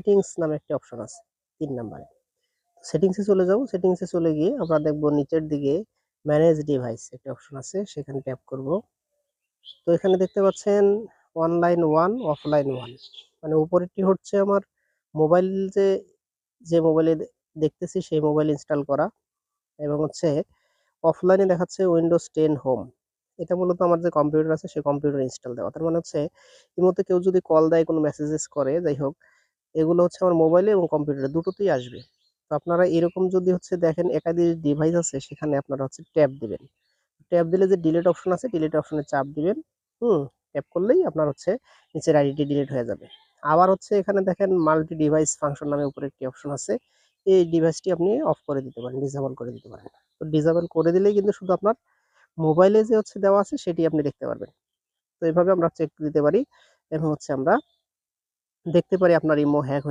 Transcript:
Settings নামে একটা option আছে 3 নাম্বারে। সেটিংসে চলে যাব। সেটিংসে চলে গিয়ে আমরা দেখব নিচের দিকে ম্যানেজ ডিভাইস একটা অপশন আছে, সেখানে ট্যাপ করব। তো এখানে দেখতে পাচ্ছেন অনলাইন 1 অফলাইন 1, মানে উপরেরটি হচ্ছে আমার মোবাইল, যে মোবাইলে দেখতেছি সেই মোবাইল ইনস্টল করা, এবং হচ্ছে অফলাইনে দেখাচ্ছে উইন্ডোজ 10 হোম। এটা মূলত আমার যে কম্পিউটার আছে সেই কম্পিউটার ইনস্টল দেওয়া। তার মানে হচ্ছে ইমোতে কেউ যদি কল দেয়, কোনো মেসেজেস করে, যাই হোক, এগুলো হচ্ছে আমার মোবাইলে এবং কম্পিউটারে দুটোতেই আসবে। তো আপনারা এরকম যদি হচ্ছে দেখেন একাধিক ডিভাইস আছে, সেখানে আপনারা হচ্ছে ট্যাব দিবেন। ট্যাব দিলে যে ডিলিট অপশন আছে, ডিলিট অপশনে চাপ দিবেন। ট্যাপ করলেই আপনার হচ্ছে নিচের আইডিটি ডিলিট হয়ে যাবে। আবার হচ্ছে এখানে দেখেন মাল্টি ডিভাইস ফাংশন নামে উপরে একটি অপশন আছে। এই ডিভাইসটি আপনি অফ করে দিতে পারেন, ডিসেবল করে দিতে পারেন। তো ডিসেবল করে দিলেই কিন্তু শুধু আপনার মোবাইলে যে হচ্ছে দেওয়া আছে সেটি আপনি দেখতে পারবেন। তো এভাবে আমরা চেক দিতে পারি এবং হচ্ছে আমরা দেখতে পারি আপনার ইমো হ্যাক